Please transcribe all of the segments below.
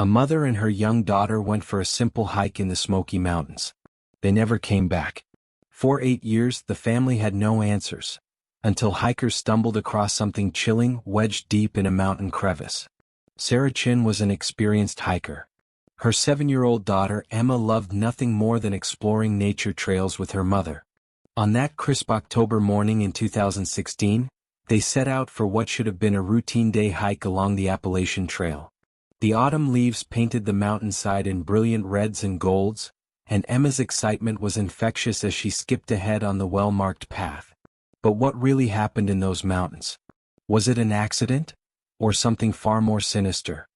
A mother and her young daughter went for a simple hike in the Smoky Mountains. They never came back. For 8 years, the family had no answers, until hikers stumbled across something chilling wedged deep in a mountain crevice. Sarah Chin was an experienced hiker. Her 7-year-old daughter Emma loved nothing more than exploring nature trails with her mother. On that crisp October morning in 2016, they set out for what should have been a routine day hike along the Appalachian Trail. The autumn leaves painted the mountainside in brilliant reds and golds, and Emma's excitement was infectious as she skipped ahead on the well-marked path. But what really happened in those mountains? Was it an accident? Or something far more sinister?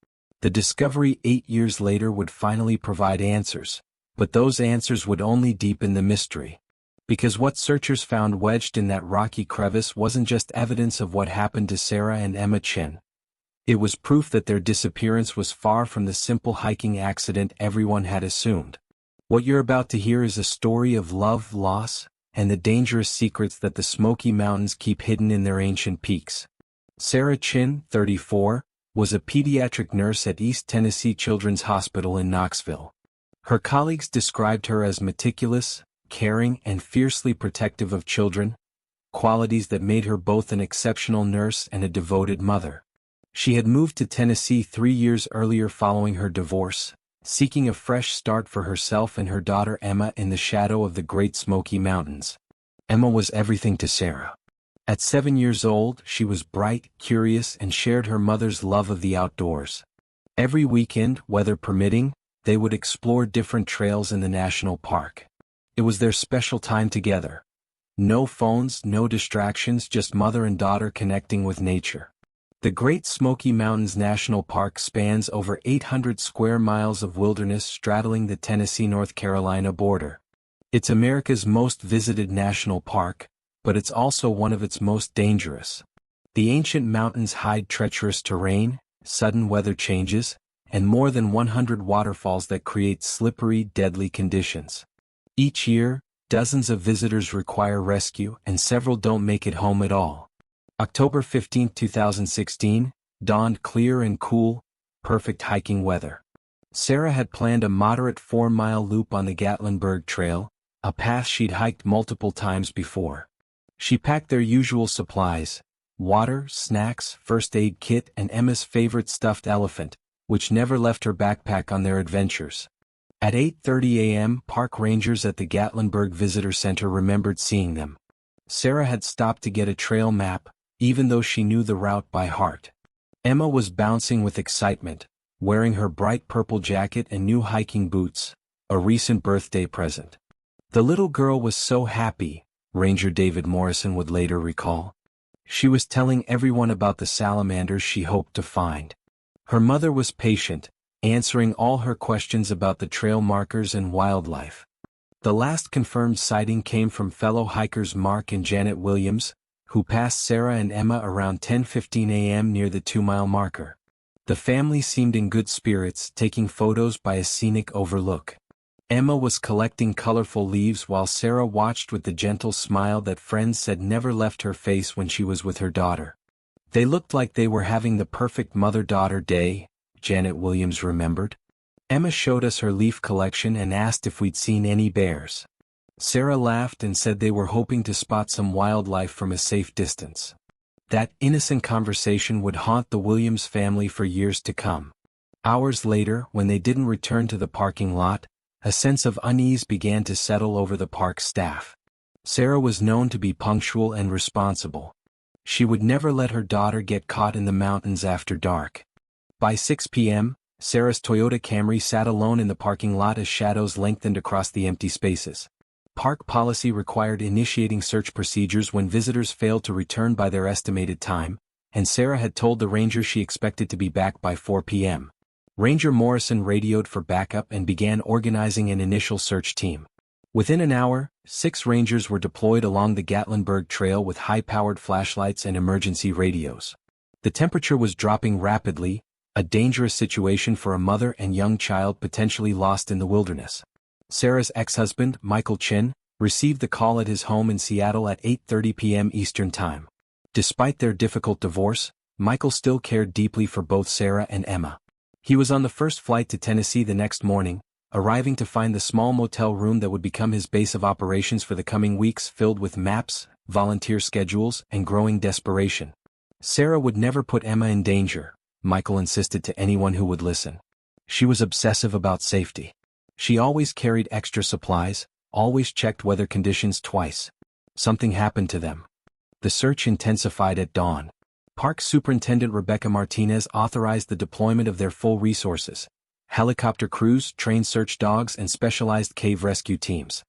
The discovery 8 years later would finally provide answers, but those answers would only deepen the mystery. Because what searchers found wedged in that rocky crevice wasn't just evidence of what happened to Sarah and Emma Chin. It was proof that their disappearance was far from the simple hiking accident everyone had assumed. What you're about to hear is a story of love, loss, and the dangerous secrets that the Smoky Mountains keep hidden in their ancient peaks. Sarah Chin, 34, was a pediatric nurse at East Tennessee Children's Hospital in Knoxville. Her colleagues described her as meticulous, caring, and fiercely protective of children, qualities that made her both an exceptional nurse and a devoted mother. She had moved to Tennessee 3 years earlier following her divorce, seeking a fresh start for herself and her daughter Emma in the shadow of the Great Smoky Mountains. Emma was everything to Sarah. At 7 years old, she was bright, curious, and shared her mother's love of the outdoors. Every weekend, weather permitting, they would explore different trails in the national park. It was their special time together. No phones, no distractions, just mother and daughter connecting with nature. The Great Smoky Mountains National Park spans over 800 square miles of wilderness straddling the Tennessee-North Carolina border. It's America's most visited national park, but it's also one of its most dangerous. The ancient mountains hide treacherous terrain, sudden weather changes, and more than 100 waterfalls that create slippery, deadly conditions. Each year, dozens of visitors require rescue and several don't make it home at all. October 15, 2016, dawned clear and cool, perfect hiking weather. Sarah had planned a moderate 4-mile loop on the Gatlinburg Trail, a path she'd hiked multiple times before. She packed their usual supplies: water, snacks, first aid kit, and Emma's favorite stuffed elephant, which never left her backpack on their adventures. At 8:30 a.m., park rangers at the Gatlinburg Visitor Center remembered seeing them. Sarah had stopped to get a trail map, even though she knew the route by heart. Emma was bouncing with excitement, wearing her bright purple jacket and new hiking boots, a recent birthday present. The little girl was so happy, Ranger David Morrison would later recall. She was telling everyone about the salamanders she hoped to find. Her mother was patient, answering all her questions about the trail markers and wildlife. The last confirmed sighting came from fellow hikers Mark and Janet Williams, who passed Sarah and Emma around 10:15 a.m. near the 2-mile marker. The family seemed in good spirits, taking photos by a scenic overlook. Emma was collecting colorful leaves while Sarah watched with the gentle smile that friends said never left her face when she was with her daughter. They looked like they were having the perfect mother-daughter day, Janet Williams remembered. Emma showed us her leaf collection and asked if we'd seen any bears. Sarah laughed and said they were hoping to spot some wildlife from a safe distance. That innocent conversation would haunt the Williams family for years to come. Hours later, when they didn't return to the parking lot, a sense of unease began to settle over the park staff. Sarah was known to be punctual and responsible. She would never let her daughter get caught in the mountains after dark. By 6 p.m., Sarah's Toyota Camry sat alone in the parking lot as shadows lengthened across the empty spaces. Park policy required initiating search procedures when visitors failed to return by their estimated time, and Sarah had told the ranger she expected to be back by 4 p.m. Ranger Morrison radioed for backup and began organizing an initial search team. Within an hour, 6 rangers were deployed along the Gatlinburg Trail with high-powered flashlights and emergency radios. The temperature was dropping rapidly, a dangerous situation for a mother and young child potentially lost in the wilderness. Sarah's ex-husband, Michael Chin, received the call at his home in Seattle at 8:30 p.m. Eastern Time. Despite their difficult divorce, Michael still cared deeply for both Sarah and Emma. He was on the first flight to Tennessee the next morning, arriving to find the small motel room that would become his base of operations for the coming weeks filled with maps, volunteer schedules, and growing desperation. Sarah would never put Emma in danger, Michael insisted to anyone who would listen. She was obsessive about safety. She always carried extra supplies, always checked weather conditions twice. Something happened to them. The search intensified at dawn. Park Superintendent Rebecca Martinez authorized the deployment of their full resources: helicopter crews, trained search dogs, and specialized cave rescue teams.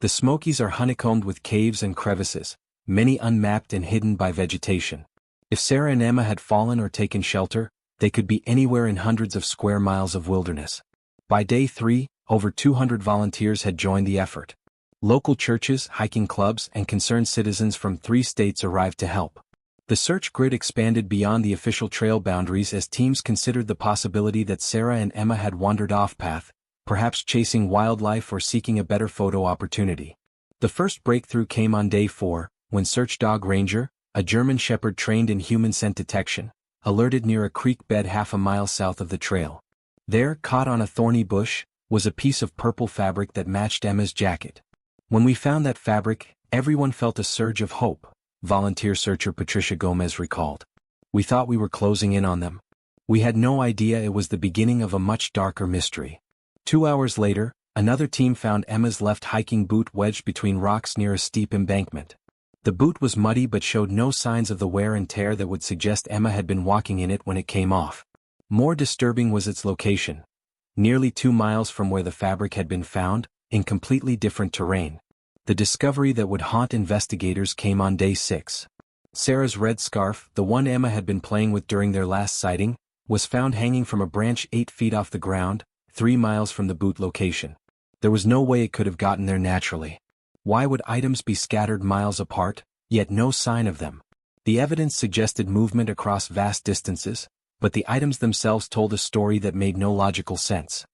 The Smokies are honeycombed with caves and crevices, many unmapped and hidden by vegetation. If Sarah and Emma had fallen or taken shelter, they could be anywhere in hundreds of square miles of wilderness. By day 3, over 200 volunteers had joined the effort. Local churches, hiking clubs, and concerned citizens from 3 states arrived to help. The search grid expanded beyond the official trail boundaries as teams considered the possibility that Sarah and Emma had wandered off-path, perhaps chasing wildlife or seeking a better photo opportunity. The first breakthrough came on day 4, when search dog Ranger, a German shepherd trained in human scent detection, alerted near a creek bed half a mile south of the trail. There, caught on a thorny bush, was a piece of purple fabric that matched Emma's jacket. When we found that fabric, everyone felt a surge of hope, volunteer searcher Patricia Gomez recalled. We thought we were closing in on them. We had no idea it was the beginning of a much darker mystery. 2 hours later, another team found Emma's left hiking boot wedged between rocks near a steep embankment. The boot was muddy but showed no signs of the wear and tear that would suggest Emma had been walking in it when it came off. More disturbing was its location. Nearly 2 miles from where the fabric had been found, in completely different terrain. The discovery that would haunt investigators came on day 6. Sarah's red scarf, the one Emma had been playing with during their last sighting, was found hanging from a branch 8 feet off the ground, 3 miles from the boot location. There was no way it could have gotten there naturally. Why would items be scattered miles apart, yet no sign of them? The evidence suggested movement across vast distances, but the items themselves told a story that made no logical sense.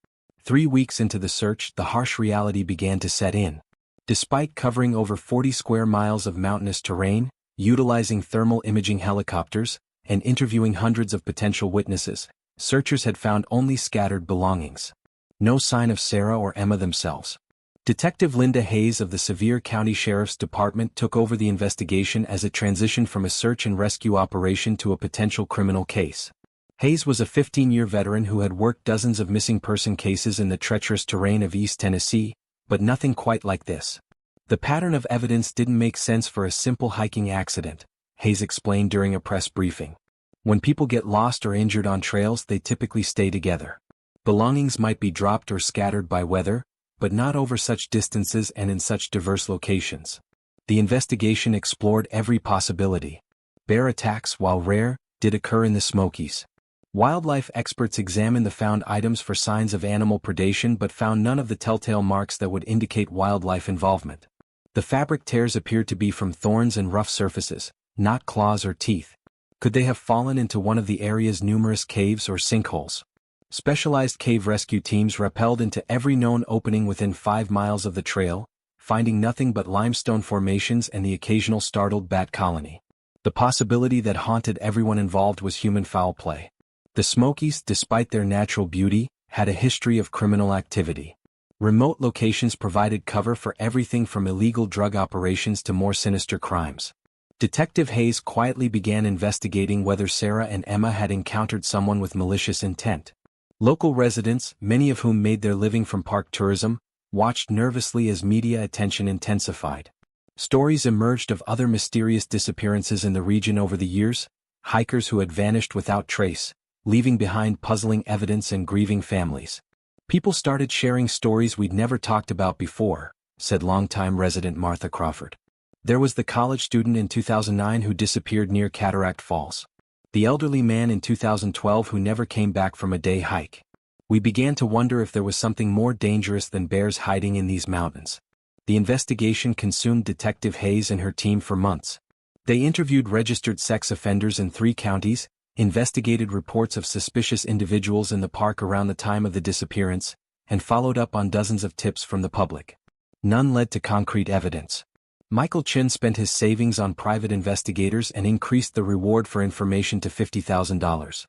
3 weeks into the search, the harsh reality began to set in. Despite covering over 40 square miles of mountainous terrain, utilizing thermal imaging helicopters, and interviewing hundreds of potential witnesses, searchers had found only scattered belongings. No sign of Sarah or Emma themselves. Detective Linda Hayes of the Sevier County Sheriff's Department took over the investigation as it transitioned from a search and rescue operation to a potential criminal case. Hayes was a 15-year veteran who had worked dozens of missing person cases in the treacherous terrain of East Tennessee, but nothing quite like this. The pattern of evidence didn't make sense for a simple hiking accident, Hayes explained during a press briefing. When people get lost or injured on trails, they typically stay together. Belongings might be dropped or scattered by weather, but not over such distances and in such diverse locations. The investigation explored every possibility. Bear attacks, while rare, did occur in the Smokies. Wildlife experts examined the found items for signs of animal predation but found none of the telltale marks that would indicate wildlife involvement. The fabric tears appeared to be from thorns and rough surfaces, not claws or teeth. Could they have fallen into one of the area's numerous caves or sinkholes? Specialized cave rescue teams rappelled into every known opening within 5 miles of the trail, finding nothing but limestone formations and the occasional startled bat colony. The possibility that haunted everyone involved was human foul play. The Smokies, despite their natural beauty, had a history of criminal activity. Remote locations provided cover for everything from illegal drug operations to more sinister crimes. Detective Hayes quietly began investigating whether Sarah and Emma had encountered someone with malicious intent. Local residents, many of whom made their living from park tourism, watched nervously as media attention intensified. Stories emerged of other mysterious disappearances in the region over the years, hikers who had vanished without trace, leaving behind puzzling evidence and grieving families. People started sharing stories we'd never talked about before, said longtime resident Martha Crawford. There was the college student in 2009 who disappeared near Cataract Falls. The elderly man in 2012 who never came back from a day hike. We began to wonder if there was something more dangerous than bears hiding in these mountains. The investigation consumed Detective Hayes and her team for months. They interviewed registered sex offenders in 3 counties, investigated reports of suspicious individuals in the park around the time of the disappearance, and followed up on dozens of tips from the public. None led to concrete evidence. Michael Chin spent his savings on private investigators and increased the reward for information to $50,000.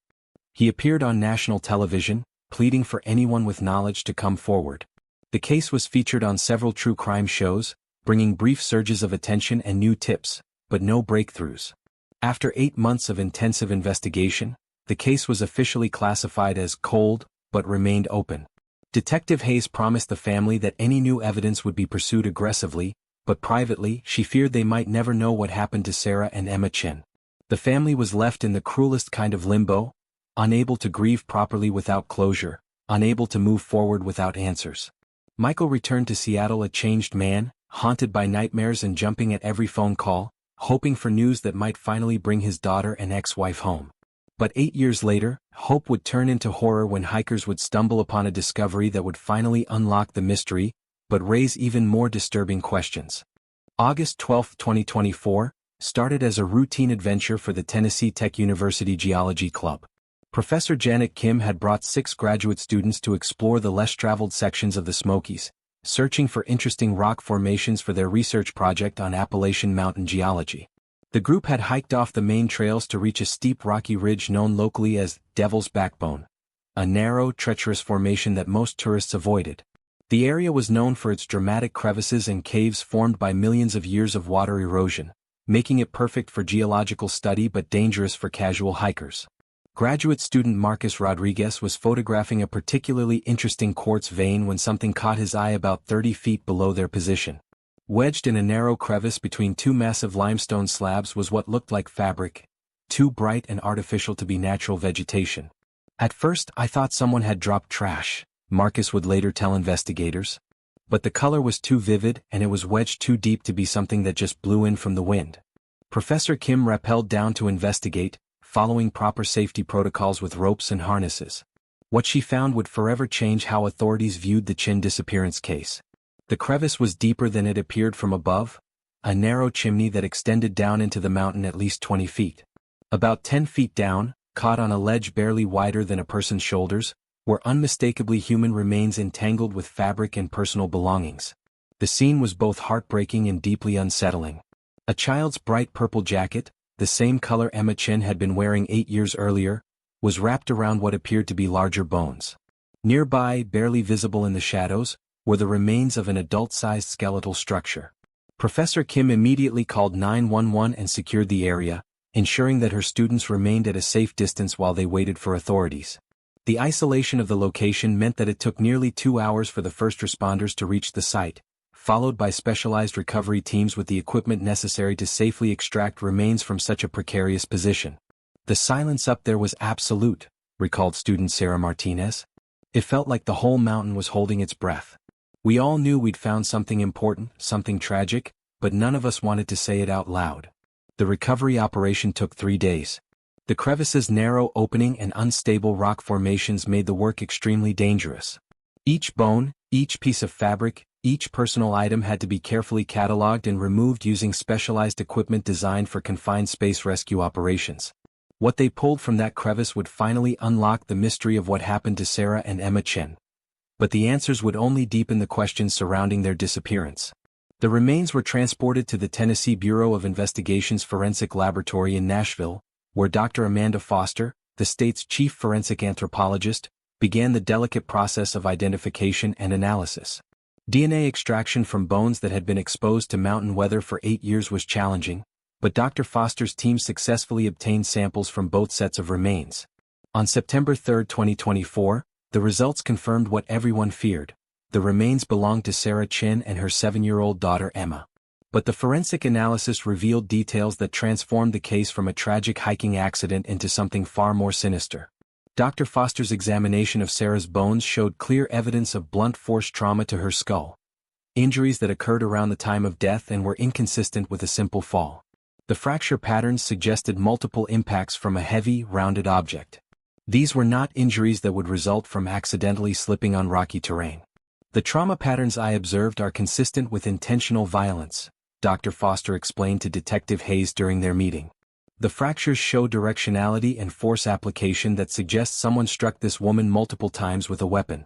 He appeared on national television, pleading for anyone with knowledge to come forward. The case was featured on several true crime shows, bringing brief surges of attention and new tips, but no breakthroughs. After 8 months of intensive investigation, the case was officially classified as cold, but remained open. Detective Hayes promised the family that any new evidence would be pursued aggressively, but privately she feared they might never know what happened to Sarah and Emma Chin. The family was left in the cruelest kind of limbo, unable to grieve properly without closure, unable to move forward without answers. Michael returned to Seattle a changed man, haunted by nightmares and jumping at every phone call, hoping for news that might finally bring his daughter and ex-wife home. But 8 years later, hope would turn into horror when hikers would stumble upon a discovery that would finally unlock the mystery, but raise even more disturbing questions. August 12, 2024, started as a routine adventure for the Tennessee Tech University Geology Club. Professor Janet Kim had brought 6 graduate students to explore the less-traveled sections of the Smokies, searching for interesting rock formations for their research project on Appalachian mountain geology. The group had hiked off the main trails to reach a steep rocky ridge known locally as Devil's Backbone, a narrow, treacherous formation that most tourists avoided. The area was known for its dramatic crevices and caves formed by millions of years of water erosion, making it perfect for geological study but dangerous for casual hikers. Graduate student Marcus Rodriguez was photographing a particularly interesting quartz vein when something caught his eye about 30 feet below their position. Wedged in a narrow crevice between 2 massive limestone slabs was what looked like fabric, too bright and artificial to be natural vegetation. "At first I thought someone had dropped trash," Marcus would later tell investigators. "But the color was too vivid and it was wedged too deep to be something that just blew in from the wind." Professor Kim rappelled down to investigate, following proper safety protocols with ropes and harnesses. What she found would forever change how authorities viewed the Chin disappearance case. The crevice was deeper than it appeared from above, a narrow chimney that extended down into the mountain at least 20 feet. About 10 feet down, caught on a ledge barely wider than a person's shoulders, were unmistakably human remains entangled with fabric and personal belongings. The scene was both heartbreaking and deeply unsettling. A child's bright purple jacket, the same color Emma Chin had been wearing 8 years earlier, was wrapped around what appeared to be larger bones. Nearby, barely visible in the shadows, were the remains of an adult-sized skeletal structure. Professor Kim immediately called 911 and secured the area, ensuring that her students remained at a safe distance while they waited for authorities. The isolation of the location meant that it took nearly 2 hours for the first responders to reach the site, followed by specialized recovery teams with the equipment necessary to safely extract remains from such a precarious position. "The silence up there was absolute," recalled student Sarah Martinez. "It felt like the whole mountain was holding its breath. We all knew we'd found something important, something tragic, but none of us wanted to say it out loud." The recovery operation took 3 days. The crevice's narrow opening and unstable rock formations made the work extremely dangerous. Each bone, each piece of fabric, each personal item had to be carefully catalogued and removed using specialized equipment designed for confined space rescue operations. What they pulled from that crevice would finally unlock the mystery of what happened to Sarah and Emma Chin. But the answers would only deepen the questions surrounding their disappearance. The remains were transported to the Tennessee Bureau of Investigation's Forensic Laboratory in Nashville, where Dr. Amanda Foster, the state's chief forensic anthropologist, began the delicate process of identification and analysis. DNA extraction from bones that had been exposed to mountain weather for 8 years was challenging, but Dr. Foster's team successfully obtained samples from both sets of remains. On September 3, 2024, the results confirmed what everyone feared. The remains belonged to Sarah Chin and her 7-year-old daughter Emma. But the forensic analysis revealed details that transformed the case from a tragic hiking accident into something far more sinister. Dr. Foster's examination of Sarah's bones showed clear evidence of blunt force trauma to her skull, injuries that occurred around the time of death and were inconsistent with a simple fall. The fracture patterns suggested multiple impacts from a heavy, rounded object. These were not injuries that would result from accidentally slipping on rocky terrain. "The trauma patterns I observed are consistent with intentional violence," Dr. Foster explained to Detective Hayes during their meeting. "The fractures show directionality and force application that suggests someone struck this woman multiple times with a weapon."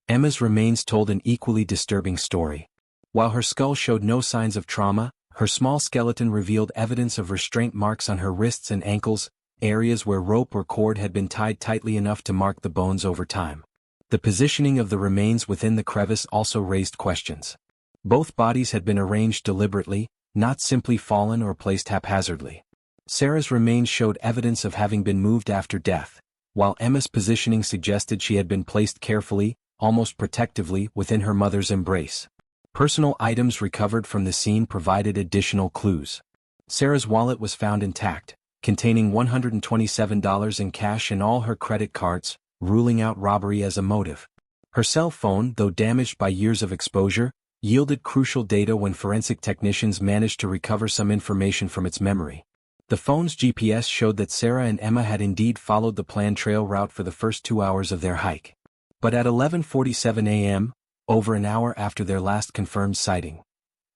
Emma's remains told an equally disturbing story. While her skull showed no signs of trauma, her small skeleton revealed evidence of restraint marks on her wrists and ankles, areas where rope or cord had been tied tightly enough to mark the bones over time. The positioning of the remains within the crevice also raised questions. Both bodies had been arranged deliberately, not simply fallen or placed haphazardly. Sarah's remains showed evidence of having been moved after death, while Emma's positioning suggested she had been placed carefully, almost protectively, within her mother's embrace. Personal items recovered from the scene provided additional clues. Sarah's wallet was found intact, containing $127 in cash and all her credit cards, ruling out robbery as a motive. Her cell phone, though damaged by years of exposure, yielded crucial data when forensic technicians managed to recover some information from its memory. The phone's GPS showed that Sarah and Emma had indeed followed the planned trail route for the first 2 hours of their hike. But at 11:47 a.m., over an hour after their last confirmed sighting,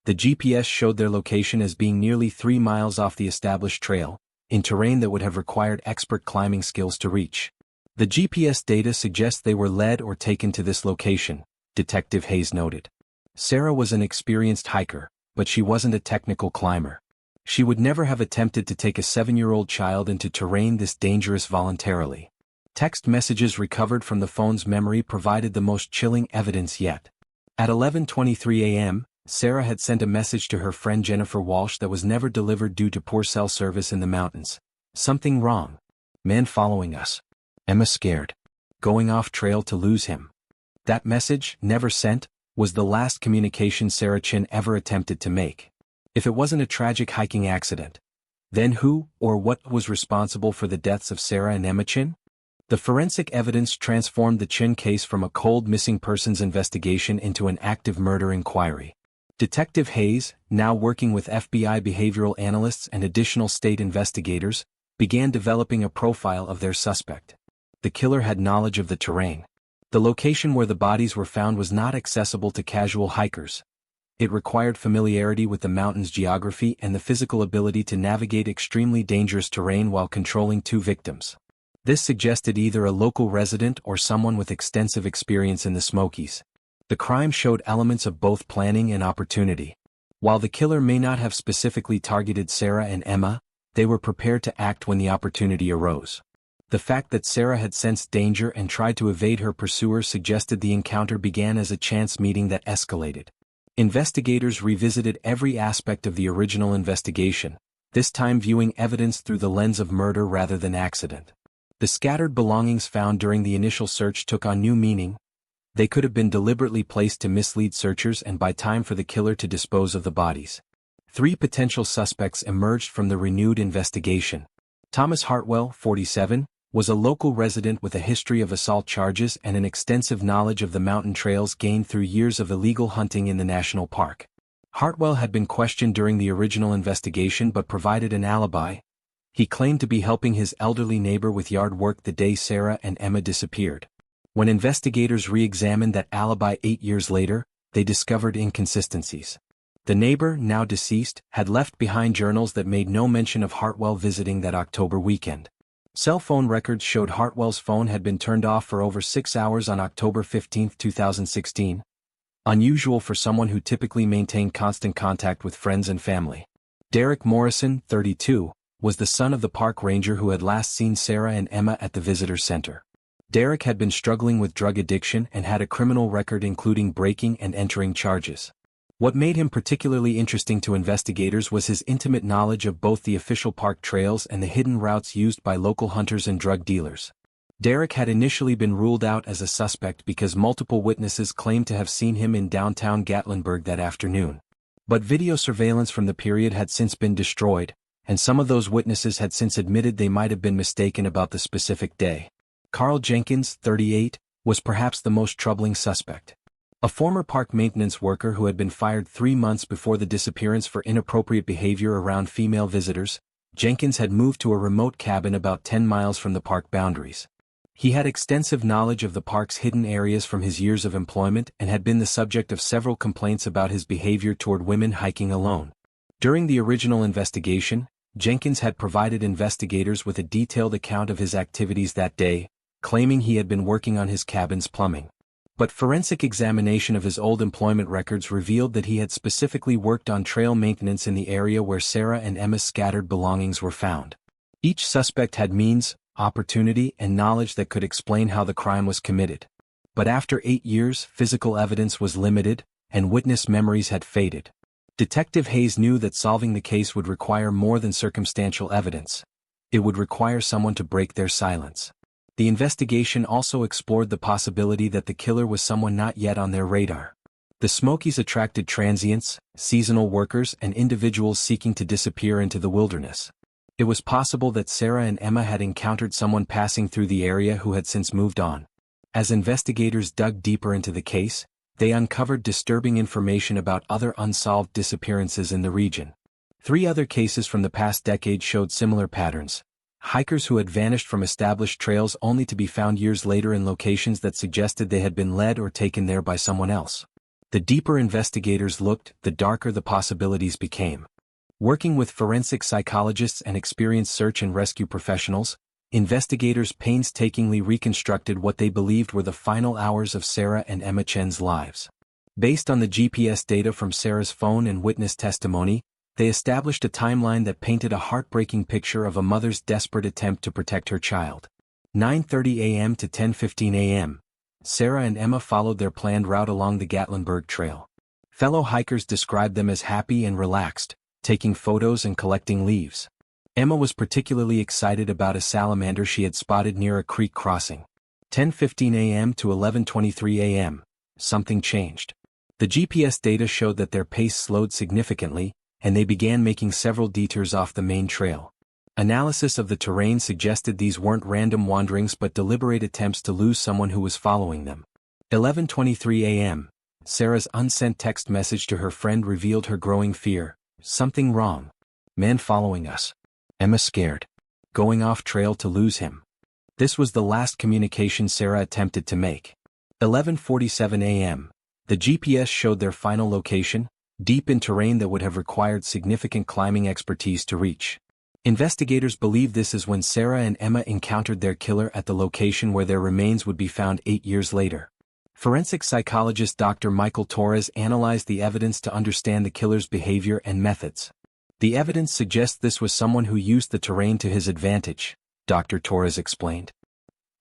the GPS showed their location as being nearly 3 miles off the established trail, in terrain that would have required expert climbing skills to reach. The GPS data suggests they were led or taken to this location, Detective Hayes noted. Sarah was an experienced hiker, but she wasn't a technical climber. She would never have attempted to take a 7-year-old child into terrain this dangerous voluntarily. Text messages recovered from the phone's memory provided the most chilling evidence yet. At 11:23 a.m., Sarah had sent a message to her friend Jennifer Walsh that was never delivered due to poor cell service in the mountains. Something wrong. Man following us. Emma scared. Going off trail to lose him. That message, never sent, was the last communication Sarah Chin ever attempted to make. If it wasn't a tragic hiking accident, then who or what was responsible for the deaths of Sarah and Emma Chin? The forensic evidence transformed the Chin case from a cold missing persons investigation into an active murder inquiry. Detective Hayes, now working with FBI behavioral analysts and additional state investigators, began developing a profile of their suspect. The killer had knowledge of the terrain. The location where the bodies were found was not accessible to casual hikers. It required familiarity with the mountain's geography and the physical ability to navigate extremely dangerous terrain while controlling 2 victims. This suggested either a local resident or someone with extensive experience in the Smokies. The crime showed elements of both planning and opportunity. While the killer may not have specifically targeted Sarah and Emma, they were prepared to act when the opportunity arose. The fact that Sarah had sensed danger and tried to evade her pursuers suggested the encounter began as a chance meeting that escalated. Investigators revisited every aspect of the original investigation, this time viewing evidence through the lens of murder rather than accident. The scattered belongings found during the initial search took on new meaning. They could have been deliberately placed to mislead searchers and buy time for the killer to dispose of the bodies. 3 potential suspects emerged from the renewed investigation. Thomas Hartwell, 47, was a local resident with a history of assault charges and an extensive knowledge of the mountain trails gained through years of illegal hunting in the national park. Hartwell had been questioned during the original investigation but provided an alibi. He claimed to be helping his elderly neighbor with yard work the day Sarah and Emma disappeared. When investigators re-examined that alibi 8 years later, they discovered inconsistencies. The neighbor, now deceased, had left behind journals that made no mention of Hartwell visiting that October weekend. Cell phone records showed Hartwell's phone had been turned off for over 6 hours on October 15, 2016. Unusual for someone who typically maintained constant contact with friends and family. Derek Morrison, 32, was the son of the park ranger who had last seen Sarah and Emma at the visitor center. Derek had been struggling with drug addiction and had a criminal record including breaking and entering charges. What made him particularly interesting to investigators was his intimate knowledge of both the official park trails and the hidden routes used by local hunters and drug dealers. Derek had initially been ruled out as a suspect because multiple witnesses claimed to have seen him in downtown Gatlinburg that afternoon. But video surveillance from the period had since been destroyed, and some of those witnesses had since admitted they might have been mistaken about the specific day. Carl Jenkins, 38, was perhaps the most troubling suspect. A former park maintenance worker who had been fired 3 months before the disappearance for inappropriate behavior around female visitors, Jenkins had moved to a remote cabin about 10 miles from the park boundaries. He had extensive knowledge of the park's hidden areas from his years of employment and had been the subject of several complaints about his behavior toward women hiking alone. During the original investigation, Jenkins had provided investigators with a detailed account of his activities that day, claiming he had been working on his cabin's plumbing. But forensic examination of his old employment records revealed that he had specifically worked on trail maintenance in the area where Sarah and Emma's scattered belongings were found. Each suspect had means, opportunity, and knowledge that could explain how the crime was committed. But after 8 years, physical evidence was limited, and witness memories had faded. Detective Hayes knew that solving the case would require more than circumstantial evidence. It would require someone to break their silence. The investigation also explored the possibility that the killer was someone not yet on their radar. The Smokies attracted transients, seasonal workers, and individuals seeking to disappear into the wilderness. It was possible that Sarah and Emma had encountered someone passing through the area who had since moved on. As investigators dug deeper into the case, they uncovered disturbing information about other unsolved disappearances in the region. 3 other cases from the past decade showed similar patterns. Hikers who had vanished from established trails only to be found years later in locations that suggested they had been led or taken there by someone else. The deeper investigators looked, the darker the possibilities became. Working with forensic psychologists and experienced search and rescue professionals, investigators painstakingly reconstructed what they believed were the final hours of Sarah and Emma Chen's lives. Based on the GPS data from Sarah's phone and witness testimony, they established a timeline that painted a heartbreaking picture of a mother's desperate attempt to protect her child. 9:30 a.m. to 10:15 a.m., Sarah and Emma followed their planned route along the Gatlinburg Trail. Fellow hikers described them as happy and relaxed, taking photos and collecting leaves. Emma was particularly excited about a salamander she had spotted near a creek crossing. 10:15 a.m. to 11:23 a.m., something changed. The GPS data showed that their pace slowed significantly, and they began making several detours off the main trail. Analysis of the terrain suggested these weren't random wanderings but deliberate attempts to lose someone who was following them. 11:23 a.m., Sarah's unsent text message to her friend revealed her growing fear. Something wrong. Man following us. Emma scared. Going off trail to lose him. This was the last communication Sarah attempted to make. 11:47 a.m., the GPS showed their final location, deep in terrain that would have required significant climbing expertise to reach. Investigators believe this is when Sarah and Emma encountered their killer at the location where their remains would be found 8 years later. Forensic psychologist Dr. Michael Torres analyzed the evidence to understand the killer's behavior and methods. The evidence suggests this was someone who used the terrain to his advantage, Dr. Torres explained.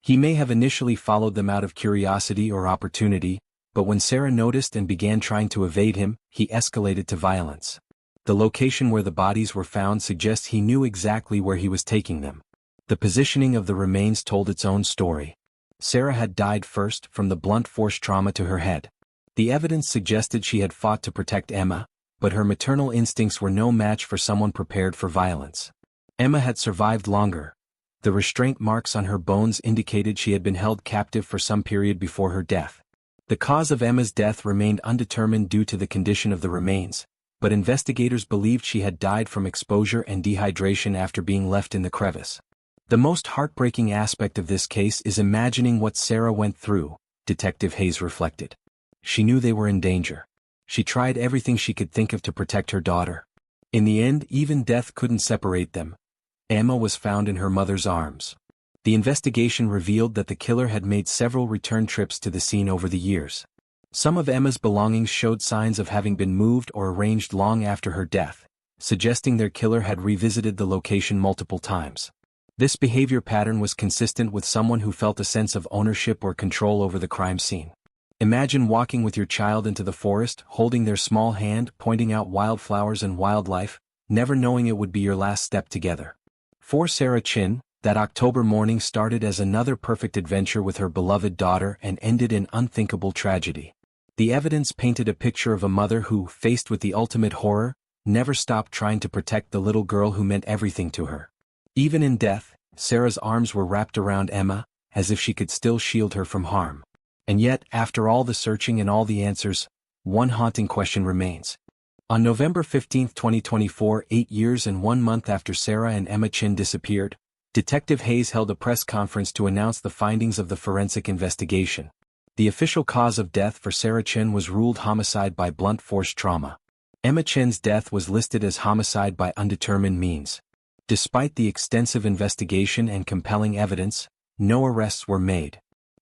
He may have initially followed them out of curiosity or opportunity, but when Sarah noticed and began trying to evade him, he escalated to violence. The location where the bodies were found suggests he knew exactly where he was taking them. The positioning of the remains told its own story. Sarah had died first from the blunt force trauma to her head. The evidence suggested she had fought to protect Emma, but her maternal instincts were no match for someone prepared for violence. Emma had survived longer. The restraint marks on her bones indicated she had been held captive for some period before her death. The cause of Emma's death remained undetermined due to the condition of the remains, but investigators believed she had died from exposure and dehydration after being left in the crevice. The most heartbreaking aspect of this case is imagining what Sarah went through, Detective Hayes reflected. She knew they were in danger. She tried everything she could think of to protect her daughter. In the end, even death couldn't separate them. Emma was found in her mother's arms. The investigation revealed that the killer had made several return trips to the scene over the years. Some of Emma's belongings showed signs of having been moved or arranged long after her death, suggesting their killer had revisited the location multiple times. This behavior pattern was consistent with someone who felt a sense of ownership or control over the crime scene. Imagine walking with your child into the forest, holding their small hand, pointing out wildflowers and wildlife, never knowing it would be your last step together. For Sarah Chin, that October morning started as another perfect adventure with her beloved daughter and ended in unthinkable tragedy. The evidence painted a picture of a mother who, faced with the ultimate horror, never stopped trying to protect the little girl who meant everything to her. Even in death, Sarah's arms were wrapped around Emma, as if she could still shield her from harm. And yet, after all the searching and all the answers, one haunting question remains. On November 15, 2024, 8 years and 1 month after Sarah and Emma Chin disappeared, Detective Hayes held a press conference to announce the findings of the forensic investigation. The official cause of death for Sarah Chin was ruled homicide by blunt force trauma. Emma Chin's death was listed as homicide by undetermined means. Despite the extensive investigation and compelling evidence, no arrests were made.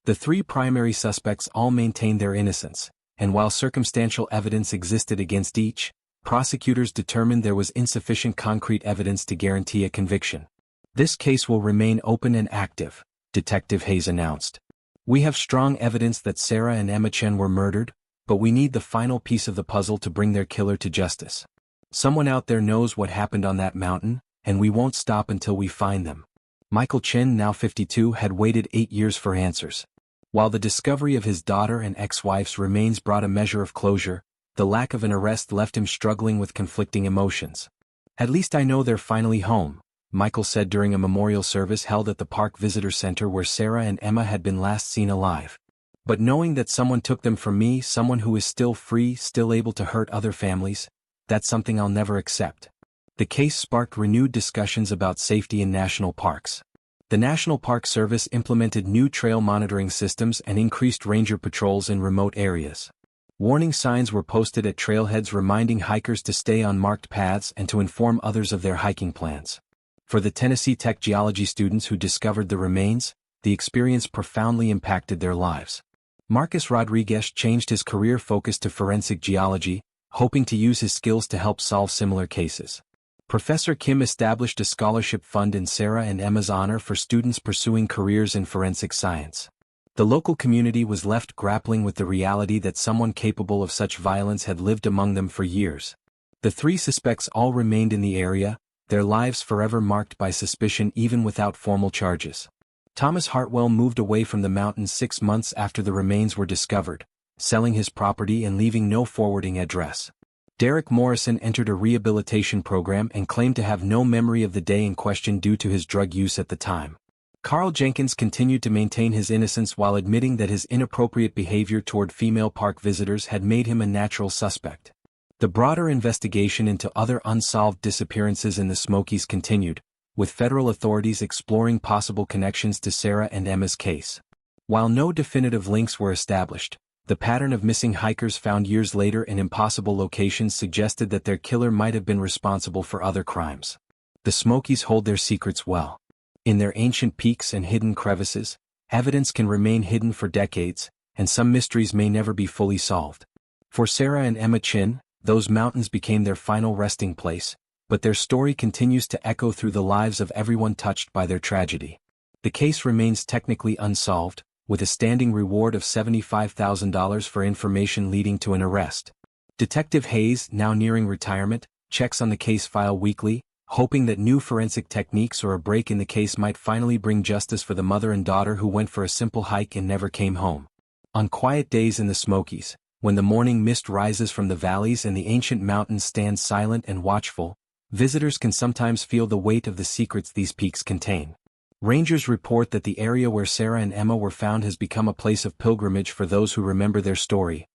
The 3 primary suspects all maintained their innocence, and while circumstantial evidence existed against each, prosecutors determined there was insufficient concrete evidence to guarantee a conviction. This case will remain open and active, Detective Hayes announced. We have strong evidence that Sarah and Emma Chen were murdered, but we need the final piece of the puzzle to bring their killer to justice. Someone out there knows what happened on that mountain, and we won't stop until we find them. Michael Chen, now 52, had waited 8 years for answers. While the discovery of his daughter and ex-wife's remains brought a measure of closure, the lack of an arrest left him struggling with conflicting emotions. At least I know they're finally home, Michael said during a memorial service held at the Park Visitor Center where Sarah and Emma had been last seen alive. But knowing that someone took them from me, someone who is still free, still able to hurt other families, that's something I'll never accept. The case sparked renewed discussions about safety in national parks. The National Park Service implemented new trail monitoring systems and increased ranger patrols in remote areas. Warning signs were posted at trailheads reminding hikers to stay on marked paths and to inform others of their hiking plans. For the Tennessee Tech geology students who discovered the remains, the experience profoundly impacted their lives. Marcus Rodriguez changed his career focus to forensic geology, hoping to use his skills to help solve similar cases. Professor Kim established a scholarship fund in Sarah and Emma's honor for students pursuing careers in forensic science. The local community was left grappling with the reality that someone capable of such violence had lived among them for years. The 3 suspects all remained in the area, their lives forever marked by suspicion even without formal charges. Thomas Hartwell moved away from the mountains 6 months after the remains were discovered, selling his property and leaving no forwarding address. Derek Morrison entered a rehabilitation program and claimed to have no memory of the day in question due to his drug use at the time. Carl Jenkins continued to maintain his innocence while admitting that his inappropriate behavior toward female park visitors had made him a natural suspect. The broader investigation into other unsolved disappearances in the Smokies continued, with federal authorities exploring possible connections to Sarah and Emma's case. While no definitive links were established, the pattern of missing hikers found years later in impossible locations suggested that their killer might have been responsible for other crimes. The Smokies hold their secrets well. In their ancient peaks and hidden crevices, evidence can remain hidden for decades, and some mysteries may never be fully solved. For Sarah and Emma Chen, those mountains became their final resting place, but their story continues to echo through the lives of everyone touched by their tragedy. The case remains technically unsolved, with a standing reward of $75,000 for information leading to an arrest. Detective Hayes, now nearing retirement, checks on the case file weekly, hoping that new forensic techniques or a break in the case might finally bring justice for the mother and daughter who went for a simple hike and never came home. On quiet days in the Smokies, when the morning mist rises from the valleys and the ancient mountains stand silent and watchful, visitors can sometimes feel the weight of the secrets these peaks contain. Rangers report that the area where Sarah and Emma were found has become a place of pilgrimage for those who remember their story.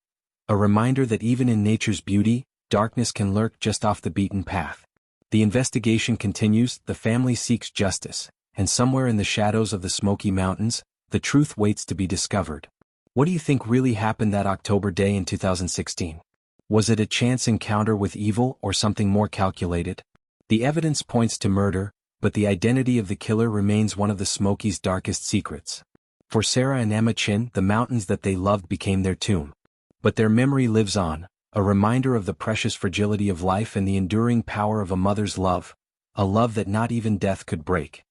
A reminder that even in nature's beauty, darkness can lurk just off the beaten path. The investigation continues, the family seeks justice, and somewhere in the shadows of the Smoky Mountains, the truth waits to be discovered. What do you think really happened that October day in 2016? Was it a chance encounter with evil or something more calculated? The evidence points to murder, but the identity of the killer remains one of the Smokies' darkest secrets. For Sarah and Emma Chen, the mountains that they loved became their tomb. But their memory lives on, a reminder of the precious fragility of life and the enduring power of a mother's love, a love that not even death could break.